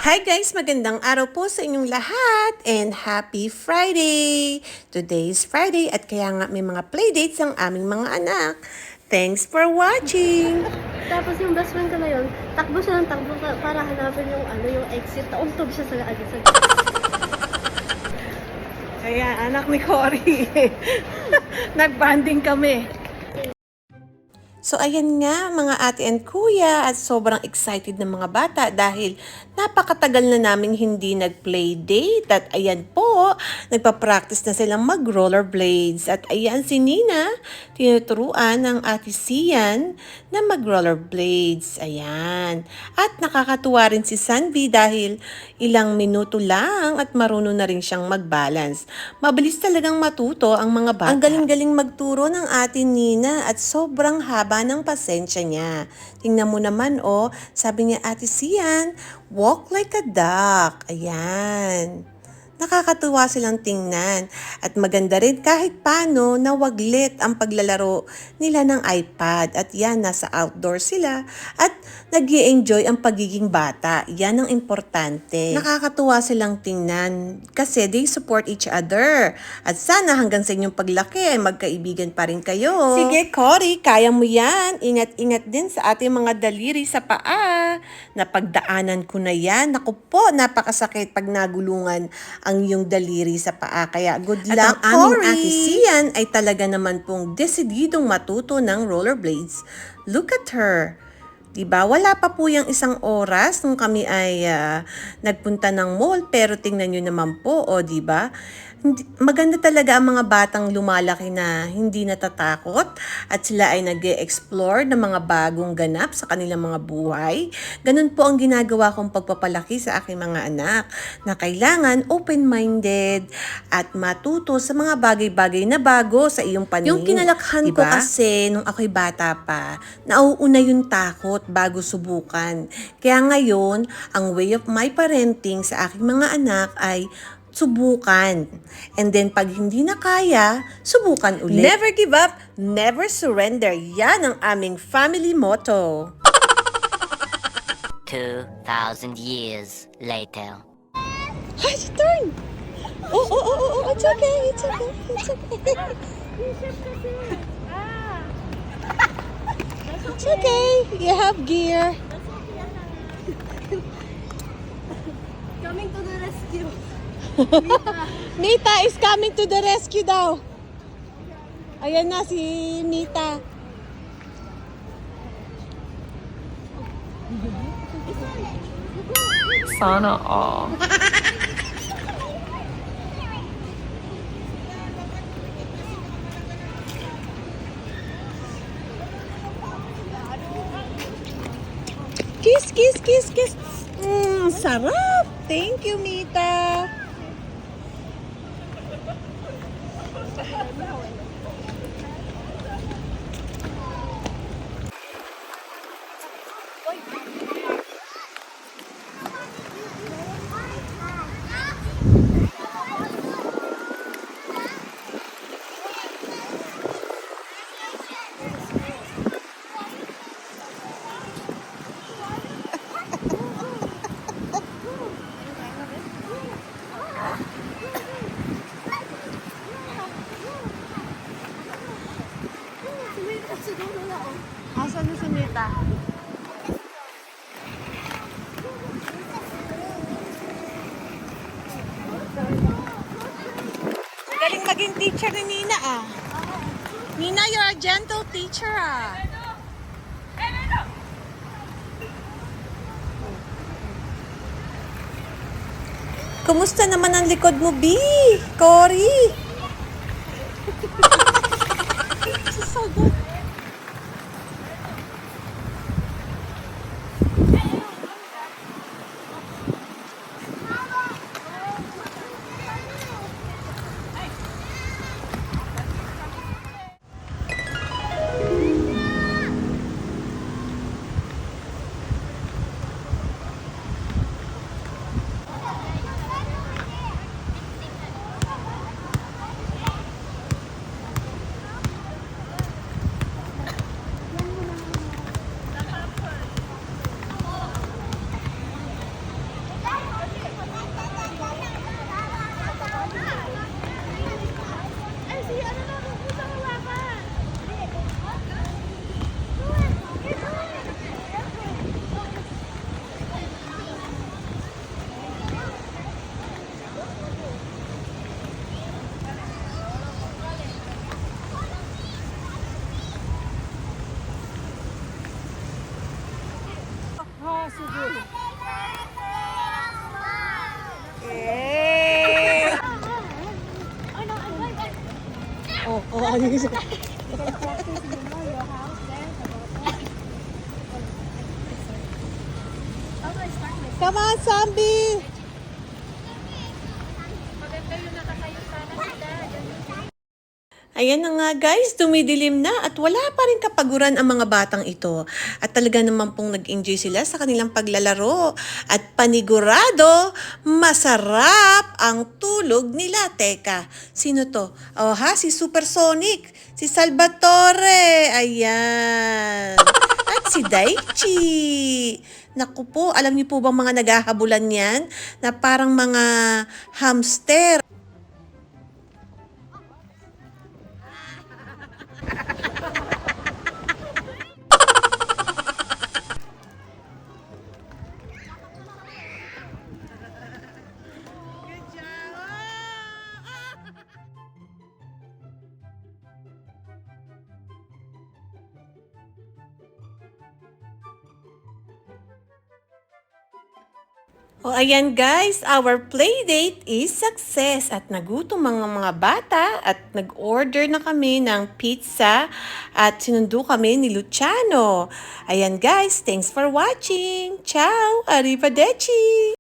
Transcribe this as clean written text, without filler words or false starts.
Hi guys! Magandang araw po sa inyong lahat and happy Friday! Today is Friday at kaya nga may mga playdates ang aming mga anak. Thanks for watching! Tapos yung best friend ko na yun, takbo siya ng takbo para hanapin yung exit. Nauntog siya sa agad sa Kaya anak ni Cory, nagbanding kami. So ayan nga mga ate and kuya at sobrang excited ng mga bata dahil napakatagal na naming hindi nag-play date at ayan po, nagpa-practice na silang mag-rollerblades at ayan si Nina, tinuturuan ng ate Sian na mag-rollerblades. Ayan. At nakakatuwa rin si Sanvi dahil ilang minuto lang at marunong na rin siyang mag-balance. Mabilis talagang matuto ang mga bata. Ang galing-galing magturo ng ate Nina at sobrang haba ng pasensya niya. Tingnan mo naman sabi niya ate Sian, walk like a duck. Ayan. Nakakatuwa silang tingnan at maganda rin kahit paano na waglit ang paglalaro nila ng iPad at yan, nasa outdoor sila at nag-i-enjoy ang pagiging bata. Yan ang importante. Nakakatuwa silang tingnan kasi they support each other at sana hanggang sa inyong paglaki ay magkaibigan pa rin kayo. Sige Cory, kaya mo yan. Ingat-ingat din sa ating mga daliri sa paa. Napagdaanan ko na yan. Naku po, napakasakit pag nagulungan ang iyong daliri sa paa. Kaya good luck, At ang aming Cory! Ate Sian ay talaga naman pong desididong matuto ng rollerblades. Look at her! Diba? Wala pa po yung isang oras nung kami ay nagpunta ng mall pero tingnan nyo naman po, diba? Maganda talaga ang mga batang lumalaki na hindi natatakot at sila ay nag-e-explore ng mga bagong ganap sa kanilang mga buhay. Ganun po ang ginagawa kong pagpapalaki sa aking mga anak na kailangan open-minded at matuto sa mga bagay-bagay na bago sa iyong paningin. Yung kinalakhan ko kasi nung ako'y bata pa, nauuna yung takot bago subukan. Kaya ngayon, ang way of my parenting sa aking mga anak ay subukan. And then pag hindi na kaya, subukan ulit. Never give up, never surrender. Yan ang aming family motto. 2,000 years later. Hi, it's your turn. Oh, it's okay, it's okay, it's okay. It's okay, you have gear. Coming to the rescue. Nita is coming to the rescue daw. Ayan na si Nita. Sana all. Kiss, kiss, kiss, kiss. Sarap. Thank you, Nita. Asan na si Nita? Galing maging teacher ni Nina Nina, you're a gentle teacher Kumusta naman ang likod mo, B? Cory? Sasagot. siguro. Eh! Oh, ayos. Come on, zombie! Ayan na nga guys, dumidilim na at wala pa rin kapaguran ang mga batang ito. At talaga naman pong nag-enjoy sila sa kanilang paglalaro. At panigurado, masarap ang tulog nila. Teka, sino to? Oh ha, si Supersonic, si Salvatore, ayan. At si Daichi. Naku po, alam niyo po bang mga naghahabulan yan? Na parang mga hamster. O ayan guys, our playdate is success at nagutom mga bata at nag-order na kami ng pizza at sinundo kami ni Luciano. Ayan guys, thanks for watching. Ciao! Arrivederci!